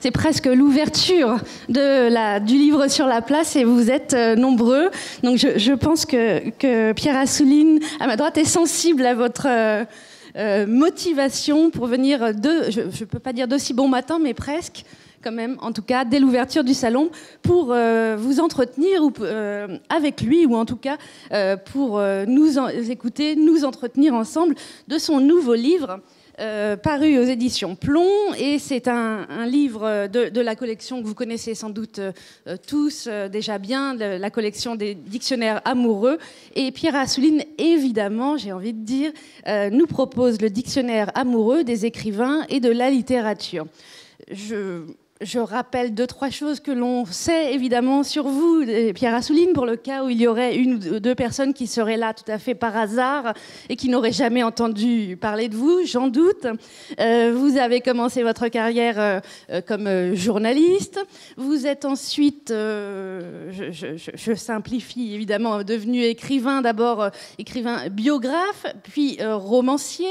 C'est presque l'ouverture du livre sur la place et vous êtes nombreux. Donc je pense que Pierre Assouline, à ma droite, est sensible à votre motivation pour venir je ne peux pas dire d'aussi bon matin, mais presque quand même, en tout cas, dès l'ouverture du salon, pour vous entretenir avec lui, ou en tout cas pour nous écouter, nous entretenir ensemble de son nouveau livre. Paru aux éditions Plomb, et c'est un livre de la collection que vous connaissez sans doute tous déjà bien, la collection des dictionnaires amoureux. Et Pierre Assouline, évidemment, j'ai envie de dire, nous propose le dictionnaire amoureux des écrivains et de la littérature. Je rappelle 2-3 choses que l'on sait évidemment sur vous, Pierre Assouline, pour le cas où il y aurait 1 ou 2 personnes qui seraient là tout à fait par hasard et qui n'auraient jamais entendu parler de vous, j'en doute. Vous avez commencé votre carrière comme journaliste. Vous êtes ensuite, je simplifie évidemment, devenu écrivain, d'abord écrivain biographe, puis romancier.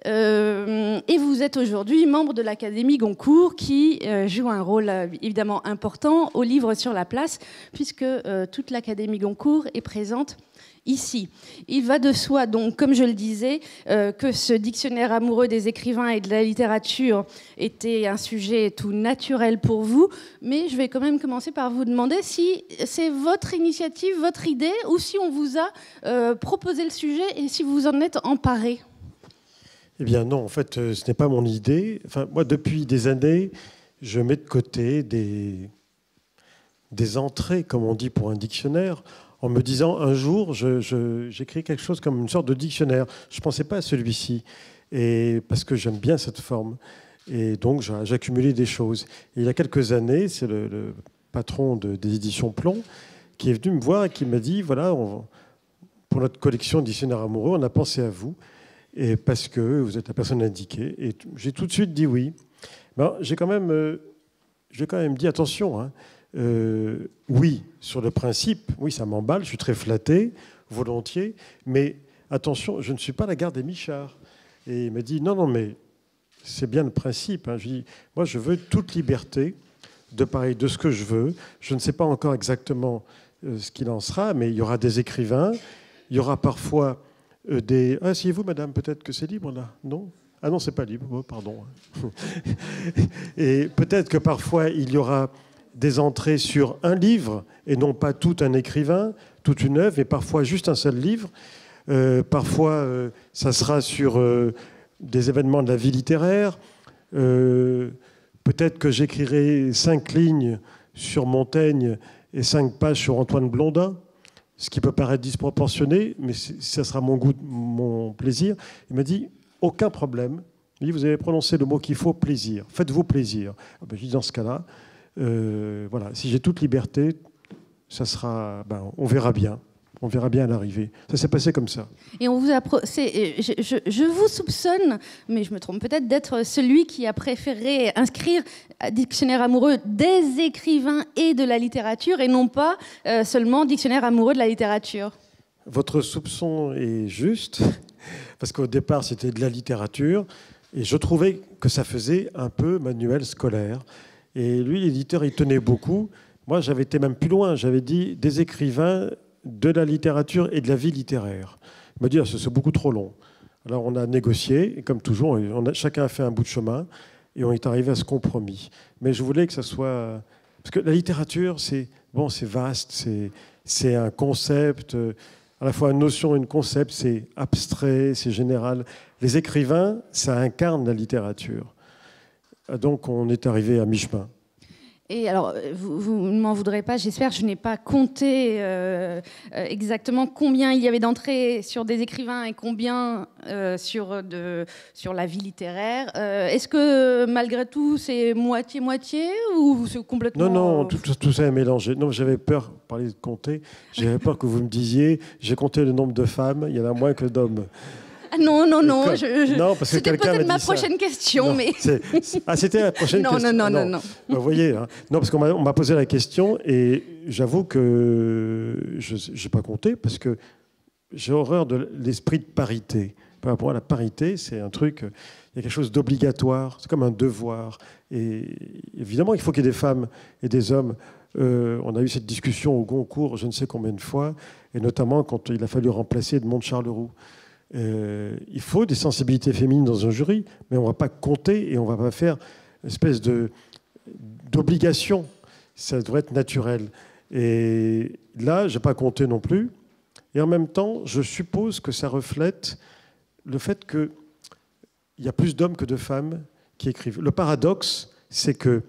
Et vous êtes aujourd'hui membre de l'Académie Goncourt qui joue un rôle évidemment important au livre sur la place, puisque toute l'Académie Goncourt est présente ici. Il va de soi, donc, comme je le disais, que ce dictionnaire amoureux des écrivains et de la littérature était un sujet tout naturel pour vous, mais je vais quand même commencer par vous demander si c'est votre initiative, votre idée, ou si on vous a proposé le sujet et si vous en êtes emparé. Eh bien non, en fait, ce n'est pas mon idée. Enfin, moi, depuis des années, je mets de côté des entrées, comme on dit pour un dictionnaire, en me disant un jour, j'écris quelque chose comme une sorte de dictionnaire. Je ne pensais pas à celui-ci, parce que j'aime bien cette forme. Et donc, j'accumulais des choses. Et il y a quelques années, c'est le patron des éditions Plomb qui est venu me voir et qui m'a dit, voilà, pour notre collection de dictionnaires amoureux, on a pensé à vous. Et parce que vous êtes la personne indiquée. Et j'ai tout de suite dit oui. Ben, j'ai quand même dit attention. Hein. Oui, sur le principe, oui, ça m'emballe, je suis très flatté, volontiers. Mais attention, je ne suis pas la Garde des Michards. Et il m'a dit non, mais c'est bien le principe. Hein. Je dis, moi, je veux toute liberté de parler de ce que je veux. Je ne sais pas encore exactement ce qu'il en sera, mais il y aura des écrivains. Il y aura parfois asseyez-vous, madame, peut-être que c'est libre, là. Non ? Ah non, c'est pas libre. Oh, pardon. Et peut-être que parfois, il y aura des entrées sur un livre, et non pas tout un écrivain, toute une œuvre, et parfois juste un seul livre. Parfois, ça sera sur des événements de la vie littéraire. Peut-être que j'écrirai 5 lignes sur Montaigne et 5 pages sur Antoine Blondin. Ce qui peut paraître disproportionné, mais ça sera mon goût, mon plaisir. Il m'a dit, aucun problème. Il dit, vous avez prononcé le mot qu'il faut, plaisir. Faites-vous plaisir. Je dis, dans ce cas-là, voilà, si j'ai toute liberté, ça sera, on verra bien. On verra bien à l'arrivée. Ça s'est passé comme ça. Et on vous je vous soupçonne, mais je me trompe peut-être, d'être celui qui a préféré inscrire dictionnaire amoureux des écrivains et de la littérature, et non pas seulement dictionnaire amoureux de la littérature. Votre soupçon est juste, parce qu'au départ, c'était de la littérature, et je trouvais que ça faisait un peu manuel scolaire. Et lui, l'éditeur, il tenait beaucoup. Moi, j'avais été même plus loin. J'avais dit des écrivains de la littérature et de la vie littéraire. Il m'a dit, c'est beaucoup trop long. Alors on a négocié, et comme toujours, chacun a fait un bout de chemin, et on est arrivé à ce compromis. Mais je voulais que ça soit... Parce que la littérature, c'est vaste, c'est un concept, à la fois une notion et un concept, c'est abstrait, c'est général. Les écrivains, ça incarne la littérature. Donc on est arrivé à mi-chemin. Et alors, vous ne m'en voudrez pas, j'espère, je n'ai pas compté exactement combien il y avait d'entrées sur des écrivains et combien sur la vie littéraire. Est-ce que, malgré tout, c'est moitié-moitié ou c'est complètement... Non, tout ça est mélangé. Non, j'avais peur, parler de compter, j'avais peur que vous me disiez, j'ai compté le nombre de femmes, il y en a moins que d'hommes. Non. C'était peut-être ma prochaine question, non, mais... c'était la prochaine question. Non. Vous voyez, hein. Non, parce qu'on m'a posé la question et j'avoue que je n'ai pas compté parce que j'ai horreur de l'esprit de parité. Par rapport à la parité, c'est un truc... Il y a quelque chose d'obligatoire, c'est comme un devoir. Et évidemment, il faut qu'il y ait des femmes et des hommes. On a eu cette discussion au Goncourt je ne sais combien de fois, et notamment quand il a fallu remplacer Edmond de Charleroux. Il faut des sensibilités féminines dans un jury, mais on ne va pas compter et on ne va pas faire une espèce d'obligation. Ça devrait être naturel. Et là, je n'ai pas compté non plus. Et en même temps, je suppose que ça reflète le fait qu'il y a plus d'hommes que de femmes qui écrivent. Le paradoxe, c'est que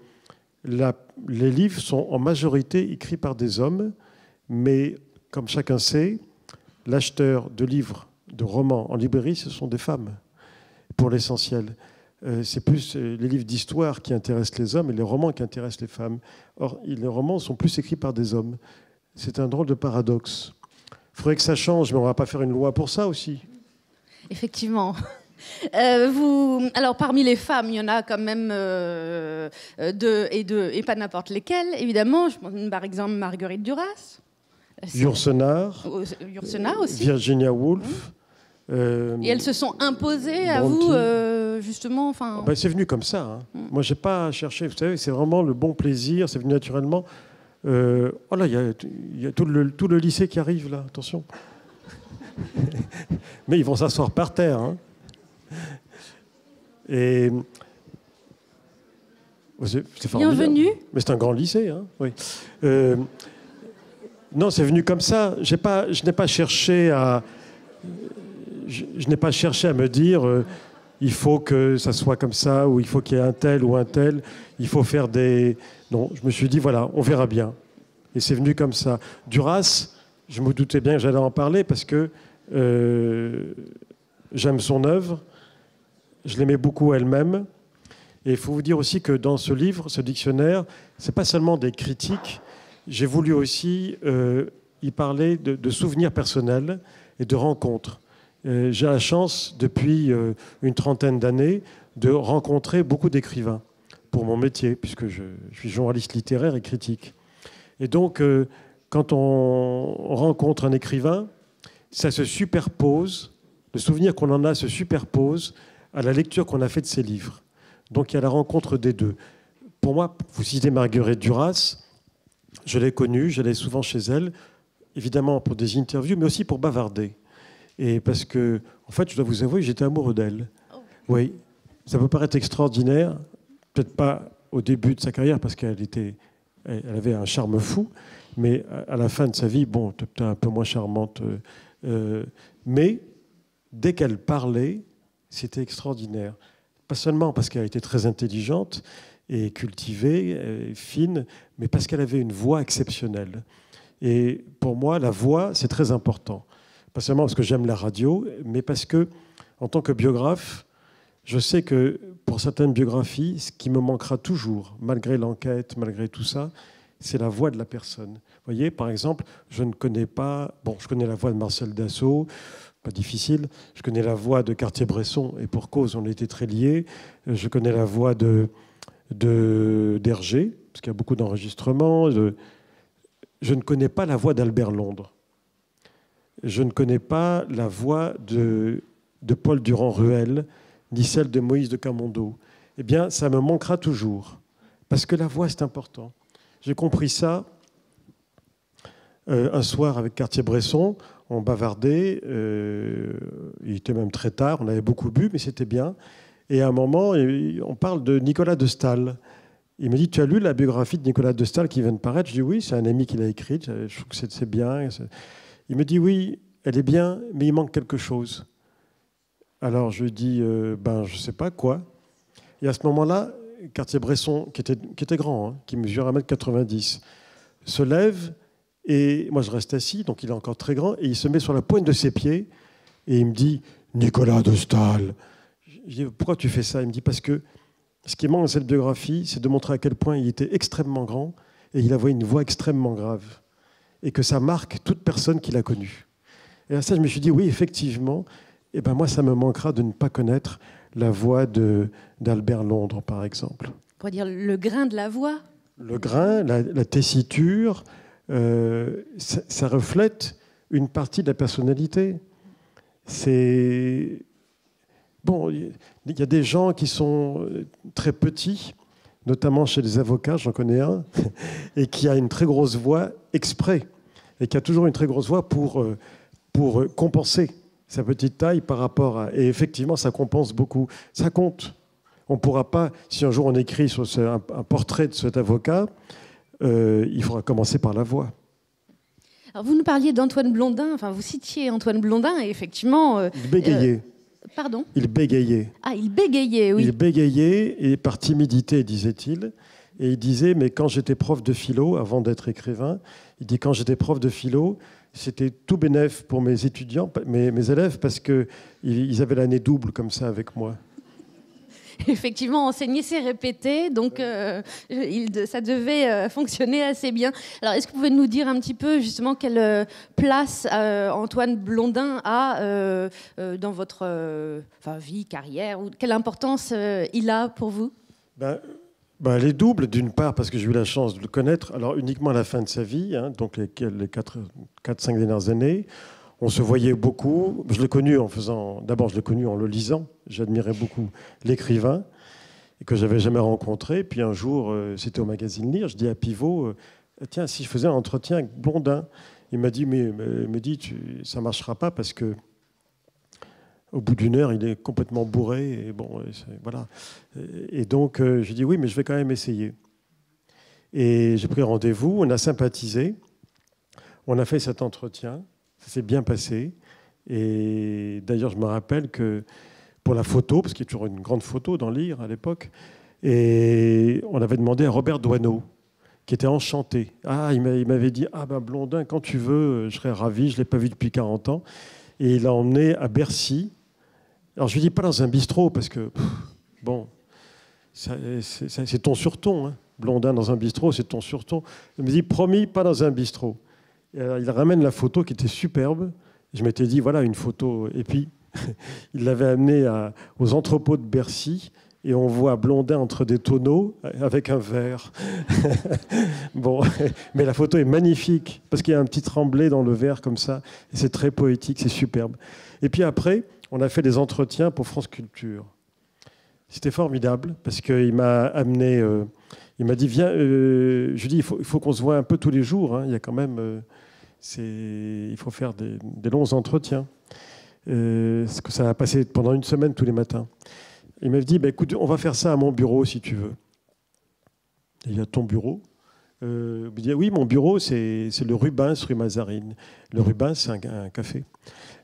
les livres sont en majorité écrits par des hommes, mais comme chacun sait, l'acheteur de livres, de romans en librairie, ce sont des femmes, pour l'essentiel. C'est plus les livres d'histoire qui intéressent les hommes et les romans qui intéressent les femmes. Or, les romans sont plus écrits par des hommes. C'est un drôle de paradoxe. Il faudrait que ça change, mais on ne va pas faire une loi pour ça aussi. Effectivement. Alors, parmi les femmes, il y en a quand même deux, et pas n'importe lesquelles, évidemment. Je pense par exemple Marguerite Duras. Yourcenar aussi. Virginia Woolf. Et elles se sont imposées à vous, justement. C'est venu comme ça. Hein. Moi, je n'ai pas cherché. Vous savez, c'est vraiment le bon plaisir. C'est venu naturellement. Oh là, il y a tout le lycée qui arrive là. Attention. Mais ils vont s'asseoir par terre. Hein. Et c'est formidable. Bienvenue. Mais c'est un grand lycée. Hein. Oui. Non, c'est venu comme ça. Je n'ai pas cherché à. Je n'ai pas cherché à me dire il faut que ça soit comme ça, ou il faut qu'il y ait un tel ou un tel. Il faut faire des. Non, je me suis dit voilà, on verra bien. Et c'est venu comme ça. Duras, je me doutais bien que j'allais en parler parce que j'aime son œuvre. Je l'aimais beaucoup elle-même. Et il faut vous dire aussi que dans ce livre, ce dictionnaire, c'est pas seulement des critiques. J'ai voulu aussi y parler de souvenirs personnels et de rencontres. J'ai la chance, depuis une trentaine d'années, de rencontrer beaucoup d'écrivains pour mon métier, puisque je suis journaliste littéraire et critique. Et donc, quand on rencontre un écrivain, ça se superpose, le souvenir qu'on en a se superpose à la lecture qu'on a faite de ses livres. Donc, il y a la rencontre des deux. Pour moi, vous citez Marguerite Duras, je l'ai connue, j'allais souvent chez elle, évidemment pour des interviews, mais aussi pour bavarder. Et parce que, en fait, je dois vous avouer, j'étais amoureux d'elle. Oh. Oui, ça peut paraître extraordinaire, peut-être pas au début de sa carrière, parce qu'elle avait un charme fou, mais à la fin de sa vie, bon, peut-être un peu moins charmante. Mais dès qu'elle parlait, c'était extraordinaire. Pas seulement parce qu'elle était très intelligente et cultivée, et fine, mais parce qu'elle avait une voix exceptionnelle. Et pour moi, la voix, c'est très important. Pas seulement parce que j'aime la radio, mais parce que, en tant que biographe, je sais que pour certaines biographies, ce qui me manquera toujours, malgré l'enquête, malgré tout ça, c'est la voix de la personne. Vous voyez, par exemple, je ne connais pas... Bon, je connais la voix de Marcel Dassault, pas difficile. Je connais la voix de Cartier-Bresson, et pour cause, on était très liés. Je connais la voix d'Hergé, parce qu'il y a beaucoup d'enregistrements. Je ne connais pas la voix d'Albert Londres. Je ne connais pas la voix de Paul Durand-Ruel, ni celle de Moïse de Camondo. Eh bien, ça me manquera toujours, parce que la voix, c'est important. J'ai compris ça un soir avec Cartier-Bresson, on bavardait, il était même très tard, on avait beaucoup bu, mais c'était bien. Et à un moment, on parle de Nicolas de Staël. Il me dit, tu as lu la biographie de Nicolas de Staël qui vient de paraître? Je dis oui, c'est un ami qui l'a écrite, je trouve que c'est bien. Il me dit oui, elle est bien, mais il manque quelque chose. Alors je lui dis, je ne sais pas quoi. Et à ce moment-là, Cartier-Bresson, qui était grand, hein, qui mesure 1m90, se lève, et moi je reste assis, donc il est encore très grand, et il se met sur la pointe de ses pieds, et il me dit, Nicolas de Staël. Je dis, pourquoi tu fais ça? Il me dit, parce que ce qui manque dans cette biographie, c'est de montrer à quel point il était extrêmement grand, et il avait une voix extrêmement grave, et que ça marque toute personne qui l'a connu. Et à ça, je me suis dit, oui, effectivement, moi, ça me manquera de ne pas connaître la voix d'Albert Londres, par exemple. On pourrait dire le grain de la voix. Le grain, la tessiture, ça reflète une partie de la personnalité. bon, il y a des gens qui sont très petits, notamment chez les avocats, j'en connais un, et qui a une très grosse voix exprès, et qui a toujours une très grosse voix pour compenser sa petite taille par rapport à... Et effectivement, ça compense beaucoup. Ça compte. On ne pourra pas, si un jour on écrit sur un portrait de cet avocat, il faudra commencer par la voix. Alors vous nous parliez d'Antoine Blondin, enfin vous citiez Antoine Blondin, et effectivement... Il bégayait. Pardon ? Il bégayait. Ah, il bégayait, oui. Il bégayait, et par timidité, disait-il. Et il disait, mais quand j'étais prof de philo, avant d'être écrivain, quand j'étais prof de philo, c'était tout bénef pour mes étudiants, mes élèves, parce qu'ils avaient l'année double comme ça avec moi. Effectivement, enseigner, c'est répéter, donc ça devait fonctionner assez bien. Alors, est-ce que vous pouvez nous dire un petit peu, justement, quelle place Antoine Blondin a dans votre vie, carrière, ou quelle importance il a pour vous ? Elle est double, d'une part, parce que j'ai eu la chance de le connaître, alors uniquement à la fin de sa vie, hein, donc les 4-5 dernières années. On se voyait beaucoup. Je l'ai connu D'abord, je l'ai connu en le lisant. J'admirais beaucoup l'écrivain et que j'avais jamais rencontré. Puis un jour, c'était au magazine Lire. Je dis à Pivot, tiens, si je faisais un entretien avec Blondin. Il m'a dit, ça marchera pas parce que au bout d'une heure, il est complètement bourré. Et bon, voilà. Et donc, j'ai dit oui, mais je vais quand même essayer. Et j'ai pris rendez-vous. On a sympathisé. On a fait cet entretien. Ça s'est bien passé. Et d'ailleurs, je me rappelle que pour la photo, parce qu'il y a toujours une grande photo dans Lire à l'époque, et on avait demandé à Robert Doisneau, qui était enchanté. Il m'avait dit, Blondin, quand tu veux, je serais ravi, je ne l'ai pas vu depuis 40 ans. Et il l'a emmené à Bercy. Alors je lui dis pas dans un bistrot, parce que, c'est ton surton. Hein. Blondin dans un bistrot, c'est ton surton. Il me dit, promis, pas dans un bistrot. Et alors, il ramène la photo qui était superbe. Je m'étais dit, voilà une photo. Et puis, il l'avait amené aux entrepôts de Bercy. Et on voit Blondin entre des tonneaux avec un verre. Mais la photo est magnifique parce qu'il y a un petit tremblé dans le verre comme ça. Et c'est très poétique, c'est superbe. Et puis après, on a fait des entretiens pour France Culture. C'était formidable parce qu'il m'a amené... il m'a dit, viens... je lui dis, il faut qu'on se voit un peu tous les jours. Hein. Il y a quand même... il faut faire des longs entretiens. Parce que ça a passé pendant une semaine tous les matins. Il m'a dit, écoute, on va faire ça à mon bureau si tu veux. Et il y a ton bureau. Il me dit, oui, mon bureau, c'est le Rubens, rue Mazarine. Le Rubens, c'est un café,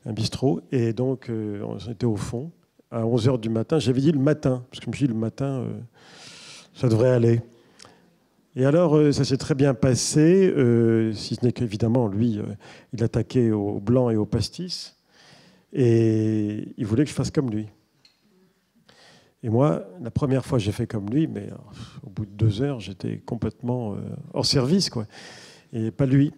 un bistrot. Et donc, on était au fond, à 11h du matin. J'avais dit le matin, parce que je me suis dit, le matin, ça devrait aller. Et alors, ça s'est très bien passé, si ce n'est qu'évidemment, lui, il attaquait au blanc et au pastis. Et il voulait que je fasse comme lui. Et moi, la première fois, j'ai fait comme lui, mais au bout de 2 heures, j'étais complètement hors service, quoi. Et pas lui.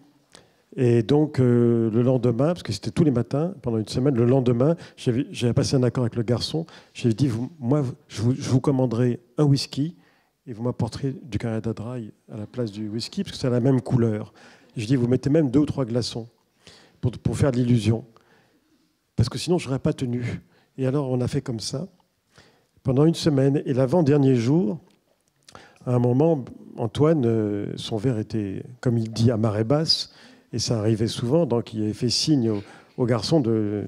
Et donc, le lendemain, parce que c'était tous les matins, pendant une semaine, le lendemain, j'avais passé un accord avec le garçon. J'ai dit, moi, je vous commanderai un whisky et vous m'apporterez du Canada Dry à la place du whisky, parce que c'est la même couleur. Et je dis, vous mettez même 2 ou 3 glaçons pour faire de l'illusion. Parce que sinon, je n'aurais pas tenu. Et alors, on a fait comme ça pendant une semaine. Et l'avant-dernier jour, à un moment, Antoine, son verre était, comme il dit, à marée basse. Et ça arrivait souvent. Donc, il avait fait signe au garçon de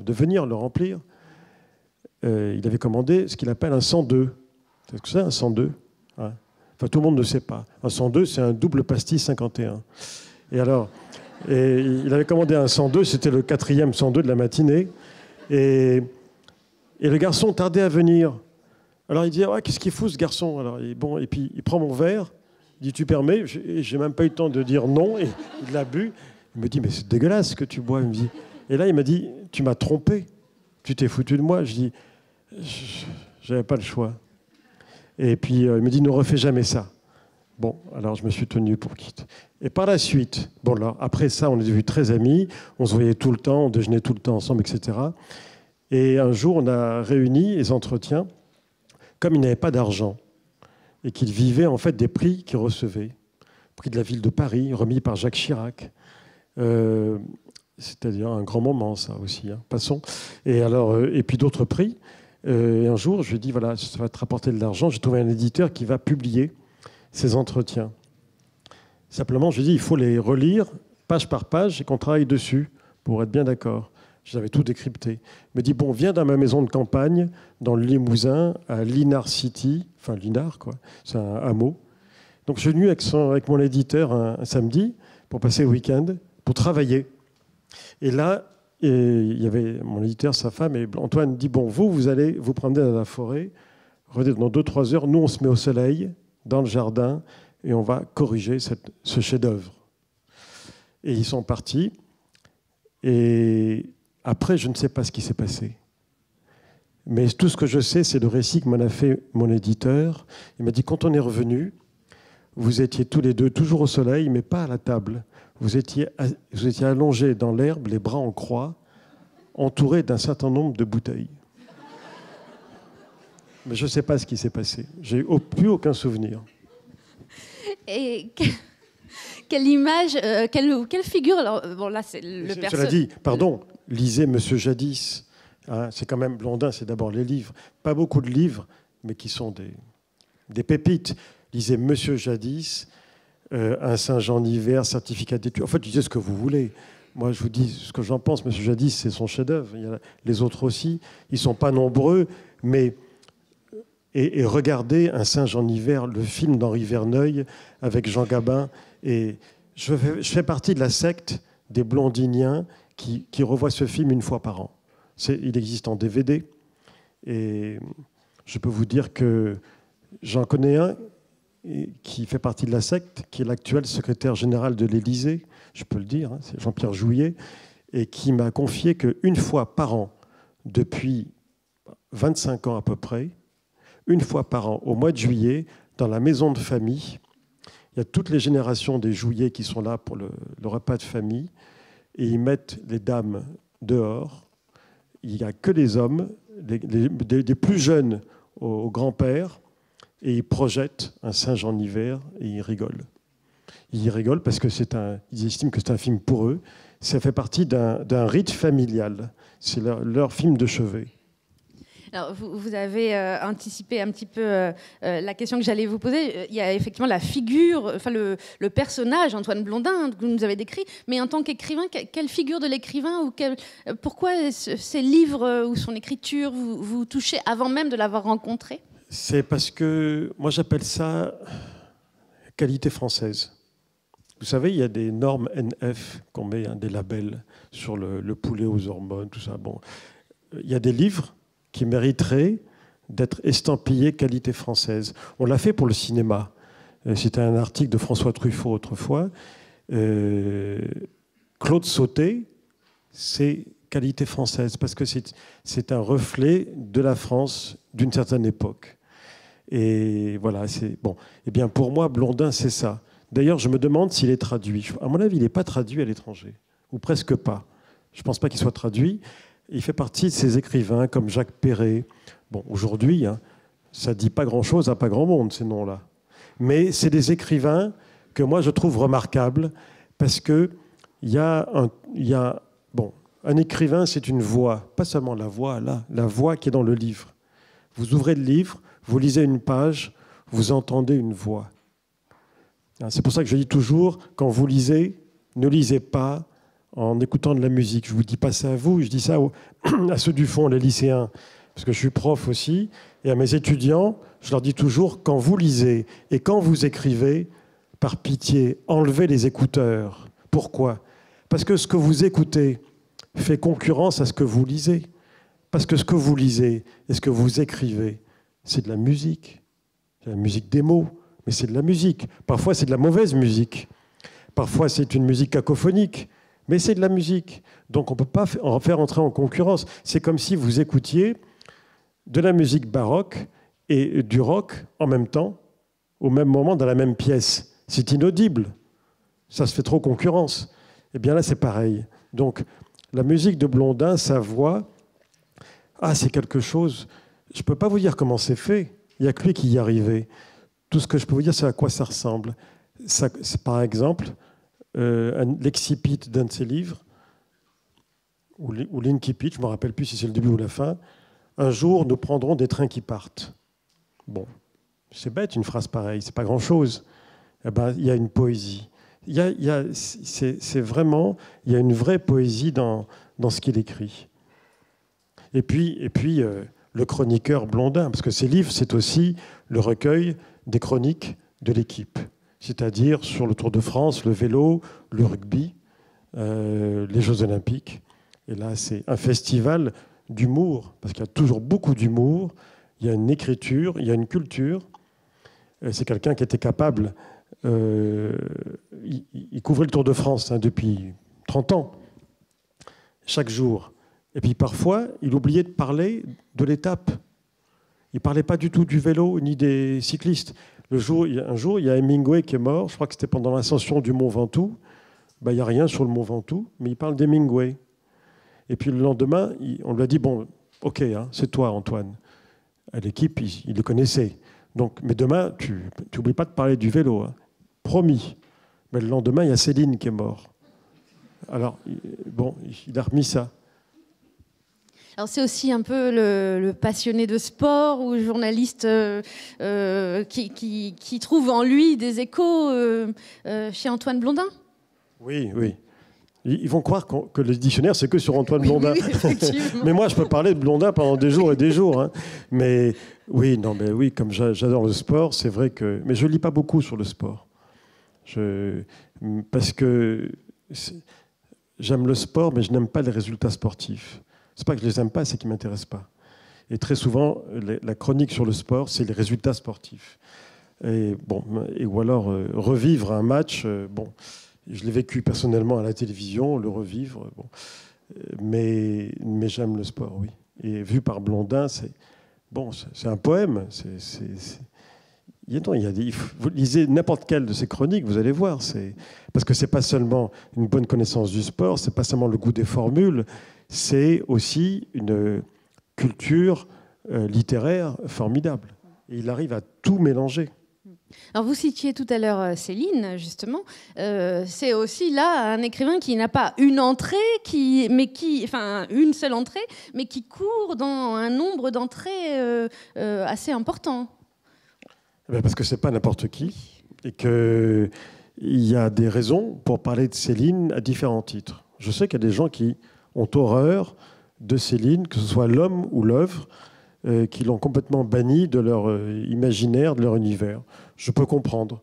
venir le remplir. Il avait commandé ce qu'il appelle un 102. C'est ce que c'est, un 102 hein. Enfin, tout le monde ne sait pas. Un 102, c'est un double pastis 51. Et alors, il avait commandé un 102. C'était le 4e 102 de la matinée. Et le garçon tardait à venir. Alors il dit, qu'est-ce qu'il fout ce garçon? Alors, et puis il prend mon verre, il dit, tu permets? J'ai même pas eu le temps de dire non, et il l'a bu. Il me dit, mais c'est dégueulasse ce que tu bois. Il me dit. Et là, il m'a dit, tu m'as trompé, tu t'es foutu de moi. Je dis, j'avais pas le choix. Et puis il me dit, ne refais jamais ça. Bon, alors je me suis tenu pour quitte. Et par la suite, après ça, on est devenus très amis, on se voyait tout le temps, on déjeunait tout le temps ensemble, etc. Et un jour, on a réuni les entretiens. Comme il n'avait pas d'argent et qu'il vivait en fait des prix qu'il recevait, prix de la ville de Paris, remis par Jacques Chirac, C'est-à-dire un grand moment, ça aussi. Hein. Passons. Et, alors, et puis d'autres prix. Et un jour, je lui ai dit, voilà, ça va te rapporter de l'argent. J'ai trouvé un éditeur qui va publier ces entretiens. Simplement, je lui ai dit, il faut les relire page par page et qu'on travaille dessus pour être bien d'accord. J'avais tout décrypté. Il me dit, bon, viens dans ma maison de campagne, dans le Limousin, à Linard City, enfin Linard, quoi, c'est un hameau. Donc je suis venu avec mon éditeur un samedi pour passer le week-end, pour travailler. Et là, il y avait mon éditeur, sa femme, et Antoine dit, bon, vous allez vous promener dans la forêt, dans 2-3 heures, nous on se met au soleil, dans le jardin, et on va corriger ce chef-d'œuvre. Et ils sont partis, et après, je ne sais pas ce qui s'est passé. Mais tout ce que je sais, c'est le récit que m'en a fait mon éditeur. Il m'a dit, quand on est revenu, vous étiez tous les deux toujours au soleil, mais pas à la table. Vous étiez allongés dans l'herbe, les bras en croix, entourés d'un certain nombre de bouteilles. Mais je ne sais pas ce qui s'est passé. J'ai plus aucun souvenir. Et quelle image, quelle figure alors, bon, là, c'est le personnage. Cela dit, pardon, lisez Monsieur Jadis. Hein, c'est quand même Blondin, c'est d'abord les livres. Pas beaucoup de livres, mais qui sont des pépites. Lisez Monsieur Jadis, un Saint-Jean d'hiver, certificat d'études. En fait, lisez ce que vous voulez. Moi, je vous dis ce que j'en pense. Monsieur Jadis, c'est son chef-d'œuvre. Il y a les autres aussi. Ils ne sont pas nombreux, mais... Et regardez un Saint-Jean d'hiver, le film d'Henri Verneuil avec Jean Gabin. Et je fais partie de la secte des blondiniens qui revoient ce film une fois par an. Il existe en DVD. Et je peux vous dire que j'en connais un qui fait partie de la secte, qui est l'actuel secrétaire général de l'Élysée, je peux le dire, hein, c'est Jean-Pierre Jouyet, et qui m'a confié qu'une fois par an, depuis 25 ans à peu près, une fois par an, au mois de juillet, dans la maison de famille, il y a toutes les générations des Jouyets qui sont là pour le repas de famille, et ils mettent les dames dehors. Il n'y a que les hommes, des plus jeunes au grand-père, et ils projettent un Saint-Jean d'hiver et ils rigolent. Ils rigolent parce que ils estiment que c'est un film pour eux. Ça fait partie d'un rite familial. C'est leur film de chevet. Alors, vous avez anticipé un petit peu la question que j'allais vous poser. Il y a effectivement la figure, enfin le personnage, Antoine Blondin, que vous nous avez décrit. Mais en tant qu'écrivain, quelle figure de l'écrivain ou pourquoi ces livres ou son écriture vous touchaient avant même de l'avoir rencontré ? C'est parce que moi j'appelle ça qualité française. Vous savez, il y a des normes NF qu'on met, hein, des labels sur le poulet aux hormones, tout ça. Bon, il y a des livres qui mériteraient d'être estampillés qualité française. On l'a fait pour le cinéma. C'était un article de François Truffaut autrefois. Claude Sautet, c'est qualité française parce que c'est un reflet de la France d'une certaine époque. Et voilà, c'est bon. Eh bien, pour moi, Blondin, c'est ça. D'ailleurs, je me demande s'il est traduit. À mon avis, il n'est pas traduit à l'étranger, ou presque pas. Je ne pense pas qu'il soit traduit. Il fait partie de ces écrivains comme Jacques Perret. Bon, aujourd'hui, hein, ça ne dit pas grand-chose à pas grand monde, ces noms-là. Mais c'est des écrivains que moi, je trouve remarquables parce qu'il y a un écrivain, c'est une voix. Pas seulement la voix, là, la voix qui est dans le livre. Vous ouvrez le livre, vous lisez une page, vous entendez une voix. C'est pour ça que je dis toujours, quand vous lisez, ne lisez pas en écoutant de la musique. Je ne vous dis pas ça à vous, je dis ça à ceux du fond, les lycéens, parce que je suis prof aussi, et à mes étudiants, je leur dis toujours, quand vous lisez et quand vous écrivez, par pitié, enlevez les écouteurs. Pourquoi ? Parce que ce que vous écoutez fait concurrence à ce que vous lisez. Parce que ce que vous lisez et ce que vous écrivez, c'est de la musique. C'est la musique des mots, mais c'est de la musique. Parfois, c'est de la mauvaise musique. Parfois, c'est une musique cacophonique, mais c'est de la musique. Donc, on ne peut pas en faire entrer en concurrence. C'est comme si vous écoutiez de la musique baroque et du rock en même temps, au même moment, dans la même pièce. C'est inaudible. Ça se fait trop concurrence. Eh bien là, c'est pareil. Donc, la musique de Blondin, sa voix, c'est quelque chose... Je ne peux pas vous dire comment c'est fait. Il n'y a que lui qui y est arrivé. Tout ce que je peux vous dire, c'est à quoi ça ressemble. Ça, par exemple, l'excipit d'un de ses livres, ou l'incipit, je ne me rappelle plus si c'est le début ou la fin. Un jour, nous prendrons des trains qui partent. Bon, c'est bête une phrase pareille, c'est pas grand-chose. Eh ben, il y a une poésie. C'est vraiment, il y a une vraie poésie dans ce qu'il écrit. Et puis le chroniqueur Blondin, parce que ces livres, c'est aussi le recueil des chroniques de l'équipe, c'est-à-dire sur le Tour de France, le vélo, le rugby, les Jeux Olympiques. Et là, c'est un festival d'humour, parce qu'il y a toujours beaucoup d'humour, il y a une écriture, il y a une culture. C'est quelqu'un qui était capable... il couvrait le Tour de France depuis 30 ans, chaque jour. Et puis parfois, il oubliait de parler de l'étape. Il ne parlait pas du tout du vélo ni des cyclistes. Un jour, il y a Hemingway qui est mort. Je crois que c'était pendant l'ascension du Mont Ventoux. Il n'y a rien sur le Mont Ventoux, mais il parle d'Hemingway. Et puis le lendemain, on lui a dit, bon, ok, hein, c'est toi, Antoine. À l'équipe, il le connaissait. Donc, mais demain, tu n'oublies pas de parler du vélo. Hein. Promis. Mais le lendemain, il y a Céline qui est mort. Alors, bon, il a remis ça. Alors c'est aussi un peu le passionné de sport ou journaliste qui trouve en lui des échos chez Antoine Blondin. Oui, oui. Ils vont croire que le dictionnaire, c'est que sur Antoine Blondin. Oui, mais moi, je peux parler de Blondin pendant des jours et des jours. Hein. Mais oui, comme j'adore le sport, c'est vrai que... Mais je ne lis pas beaucoup sur le sport. Parce que j'aime le sport, mais je n'aime pas les résultats sportifs. C'est pas que je les aime pas, c'est qu'ils m'intéressent pas. Et très souvent, la chronique sur le sport, c'est les résultats sportifs. Ou alors revivre un match. Je l'ai vécu personnellement à la télévision, le revivre. Mais j'aime le sport, oui. Et vu par Blondin, c'est un poème. Vous lisez n'importe quelle de ces chroniques, vous allez voir. Parce que c'est pas seulement une bonne connaissance du sport, c'est pas seulement le goût des formules. C'est aussi une culture littéraire formidable. Et il arrive à tout mélanger. Alors vous citiez tout à l'heure Céline, justement. C'est aussi là un écrivain qui n'a pas une entrée, une seule entrée, mais qui court dans un nombre d'entrées assez important. Parce que c'est pas n'importe qui, et qu'il y a des raisons pour parler de Céline à différents titres. Je sais qu'il y a des gens qui ont horreur de Céline, que ce soit l'homme ou l'œuvre, qui l'ont complètement banni de leur imaginaire, de leur univers. Je peux comprendre.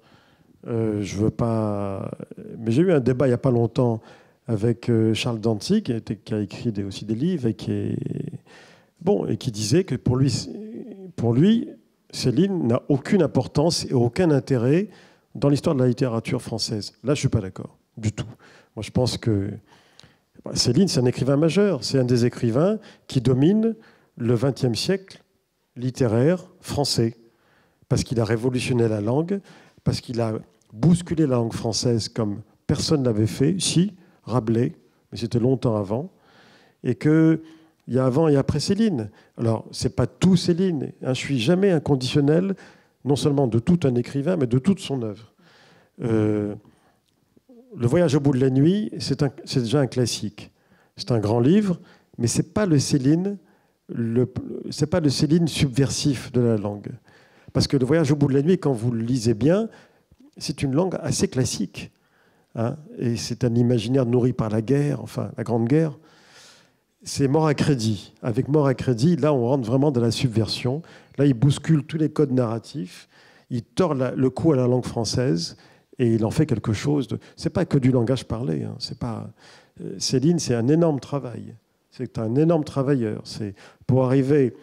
Je veux pas... Mais j'ai eu un débat il n'y a pas longtemps avec Charles Dantzig, qui a écrit aussi des livres, et qui disait que pour lui, Céline n'a aucune importance et aucun intérêt dans l'histoire de la littérature française. Là, je ne suis pas d'accord du tout. Moi, je pense que Céline, c'est un écrivain majeur. C'est un des écrivains qui domine le XXe siècle littéraire français, parce qu'il a révolutionné la langue, parce qu'il a bousculé la langue française comme personne ne l'avait fait. Si, Rabelais, mais c'était longtemps avant. Et qu'il y a avant et après Céline. Alors, ce n'est pas tout Céline. Je ne suis jamais inconditionnel, non seulement de tout un écrivain, mais de toute son œuvre. Le voyage au bout de la nuit, c'est déjà un classique. C'est un grand livre, mais ce n'est pas le Céline subversif de la langue. Parce que le voyage au bout de la nuit, quand vous le lisez bien, c'est une langue assez classique. Hein, et c'est un imaginaire nourri par la guerre, enfin la Grande Guerre. C'est Mort à crédit. Avec Mort à crédit, là, on rentre vraiment dans la subversion. Là, il bouscule tous les codes narratifs. Il tord le cou à la langue française et il en fait quelque chose de... C'est pas que du langage parlé. Hein. C'est pas... Céline, c'est un énorme travail. C'est un énorme travailleur. Pour arriver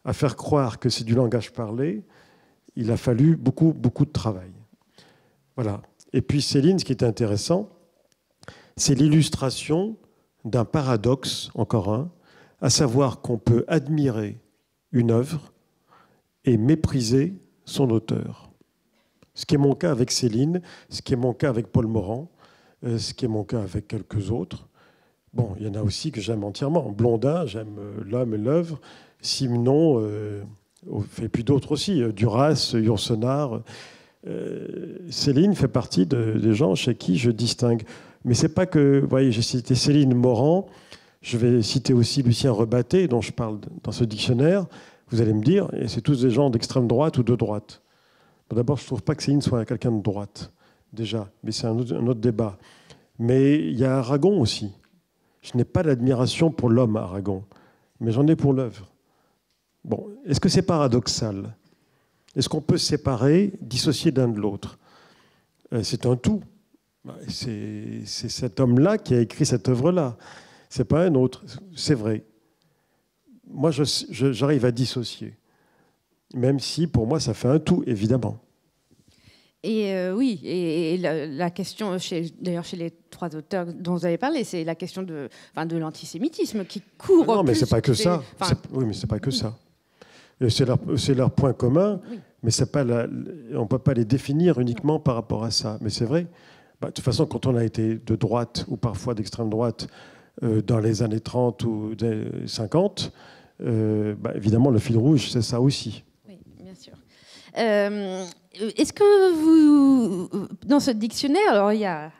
à faire croire que c'est du langage parlé, il a fallu beaucoup, beaucoup de travail. Voilà. Et puis Céline, ce qui est intéressant, c'est l'illustration d'un paradoxe, encore un, à savoir qu'on peut admirer une œuvre et mépriser son auteur. Ce qui est mon cas avec Céline, ce qui est mon cas avec Paul Morand, ce qui est mon cas avec quelques autres. Bon, il y en a aussi que j'aime entièrement. Blondin, j'aime l'homme et l'œuvre. Simenon, et puis d'autres aussi. Duras, Yourcenar. Céline fait partie des gens chez qui je distingue. Mais c'est pas que... Vous voyez, j'ai cité Céline Morand. Je vais citer aussi Lucien Rebatté, dont je parle dans ce dictionnaire. Vous allez me dire, et c'est tous des gens d'extrême droite ou de droite. Bon, d'abord, je ne trouve pas que Céline soit quelqu'un de droite, déjà, mais c'est un autre débat. Mais il y a Aragon aussi. Je n'ai pas d'admiration pour l'homme Aragon, mais j'en ai pour l'œuvre. Bon, est-ce que c'est paradoxal? Est-ce qu'on peut séparer, dissocier d'un de l'autre? C'est un tout. C'est cet homme-là qui a écrit cette œuvre-là. C'est pas un autre. C'est vrai. Moi, j'arrive à dissocier. Même si, pour moi, ça fait un tout, évidemment. Et oui, et la question, d'ailleurs chez les trois auteurs dont vous avez parlé, c'est la question de l'antisémitisme qui court. Non, mais c'est pas que ça. Oui, mais c'est pas que ça. C'est leur point commun, oui. Mais on ne peut pas les définir uniquement par rapport à ça. Mais c'est vrai. De toute façon, quand on a été de droite ou parfois d'extrême droite dans les années 30 ou 50, évidemment, le fil rouge, c'est ça aussi. Oui, bien sûr. Est-ce que vous, dans ce dictionnaire, alors il y a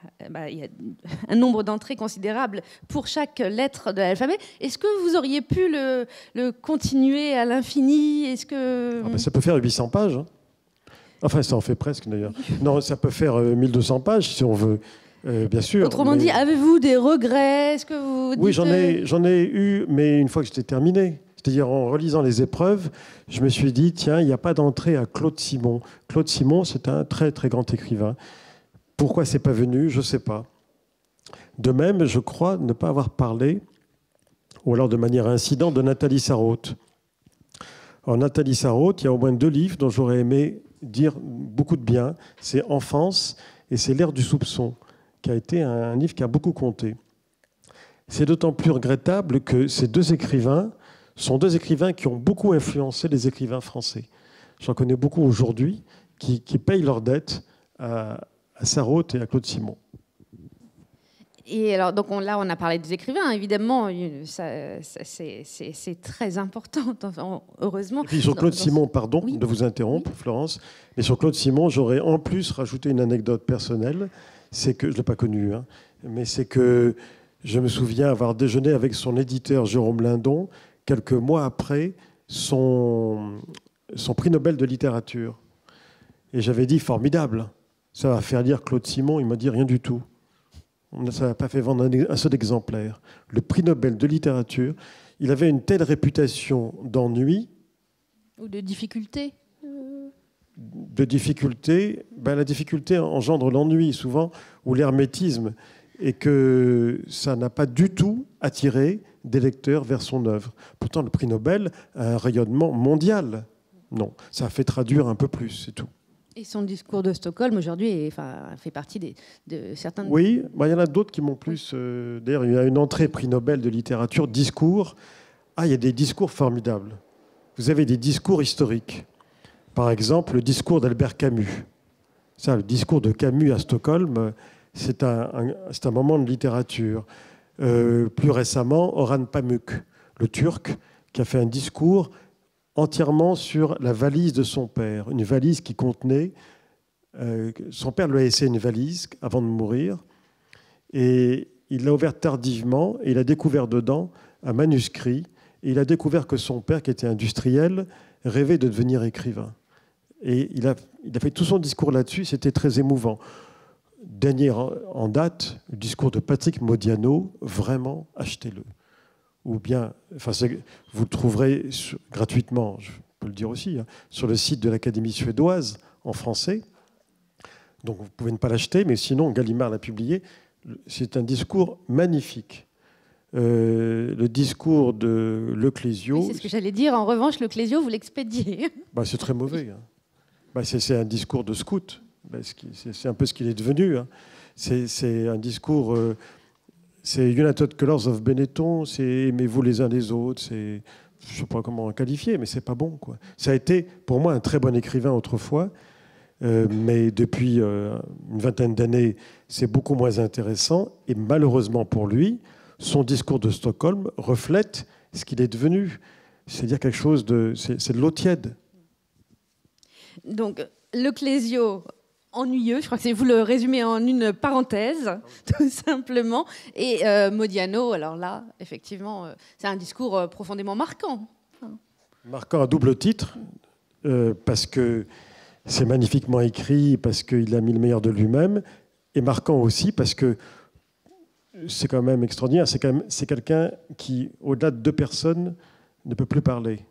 un nombre d'entrées considérable pour chaque lettre de l'alphabet. Est-ce que vous auriez pu le continuer à l'infini? Est-ce que ça peut faire 800 pages. Hein. Enfin, ça en fait presque d'ailleurs. Non, ça peut faire 1200 pages si on veut, bien sûr. Autrement dit, avez-vous des regrets? Est-ce que vous dites... Oui, j'en ai eu, mais une fois que j'étais terminé. C'est-à-dire, en relisant les épreuves, je me suis dit, tiens, il n'y a pas d'entrée à Claude Simon. Claude Simon, c'est un très, très grand écrivain. Pourquoi c'est pas venu? Je ne sais pas. De même, je crois ne pas avoir parlé, ou alors de manière incidente, de Nathalie Sarraute. En Nathalie Sarraute, il y a au moins 2 livres dont j'aurais aimé dire beaucoup de bien. C'est Enfance et c'est L'ère du soupçon, qui a été un livre qui a beaucoup compté. C'est d'autant plus regrettable que ces 2 écrivains sont 2 écrivains qui ont beaucoup influencé les écrivains français. J'en connais beaucoup aujourd'hui qui payent leurs dettes à Sarraute et à Claude Simon. Et alors, donc là, on a parlé des écrivains, évidemment, c'est très important, heureusement. Et puis sur Claude Simon, pardon de vous interrompre, oui. Florence, mais sur Claude Simon, j'aurais en plus rajouté une anecdote personnelle, c'est que, je ne l'ai pas connu, hein, mais c'est que je me souviens avoir déjeuné avec son éditeur Jérôme Lindon, quelques mois après son prix Nobel de littérature. Et j'avais dit, formidable, ça va faire lire Claude Simon. Il m'a dit, rien du tout. Ça n'a pas fait vendre un seul exemplaire. Le prix Nobel de littérature, il avait une telle réputation d'ennui. Ou de difficulté. De difficulté. La difficulté engendre l'ennui, souvent, ou l'hermétisme. Et que ça n'a pas du tout attiré des lecteurs vers son œuvre. Pourtant, le prix Nobel a un rayonnement mondial. Non, ça a fait traduire un peu plus, c'est tout. Et son discours de Stockholm, aujourd'hui, fait partie de certains... Oui, il y en a d'autres qui m'ont plus... D'ailleurs, il y a une entrée prix Nobel de littérature, discours. Il y a des discours formidables. Vous avez des discours historiques. Par exemple, le discours d'Albert Camus. Ça, le discours de Camus à Stockholm, c'est un moment de littérature. Plus récemment, Orhan Pamuk, le Turc, qui a fait un discours entièrement sur la valise de son père. Une valise qui contenait... son père lui a laissé une valise avant de mourir. Et il l'a ouverte tardivement et il a découvert dedans un manuscrit. Et il a découvert que son père, qui était industriel, rêvait de devenir écrivain. Et il a fait tout son discours là-dessus. C'était très émouvant. Dernier en date, le discours de Patrick Modiano, vraiment, achetez-le. Ou bien, vous le trouverez gratuitement, je peux le dire aussi, hein, sur le site de l'Académie suédoise, en français. Donc vous ne pouvez ne pas l'acheter, mais sinon, Gallimard l'a publié. C'est un discours magnifique. Le discours de Le Clésio... Oui, c'est ce que j'allais dire. En revanche, Le Clésio, vous l'expédiez. C'est très mauvais. Hein. C'est un discours de scout. C'est un peu ce qu'il est devenu. Hein. C'est un discours... c'est United Colors of Benetton, c'est aimez-vous les uns les autres, je ne sais pas comment qualifier, mais c'est pas bon, quoi. Ça a été, pour moi, un très bon écrivain autrefois, mais depuis une vingtaine d'années, c'est beaucoup moins intéressant. Et malheureusement pour lui, son discours de Stockholm reflète ce qu'il est devenu. C'est-à-dire quelque chose de... C'est de l'eau tiède. Donc, Le Clésio... ennuyeux. Je crois que c'est vous le résumez en une parenthèse, tout simplement. Et Modiano, alors là, effectivement, c'est un discours profondément marquant. Marquant à double titre, parce que c'est magnifiquement écrit, parce qu'il a mis le meilleur de lui-même, et marquant aussi parce que c'est quand même extraordinaire. C'est quelqu'un qui, au-delà de 2 personnes, ne peut plus parler.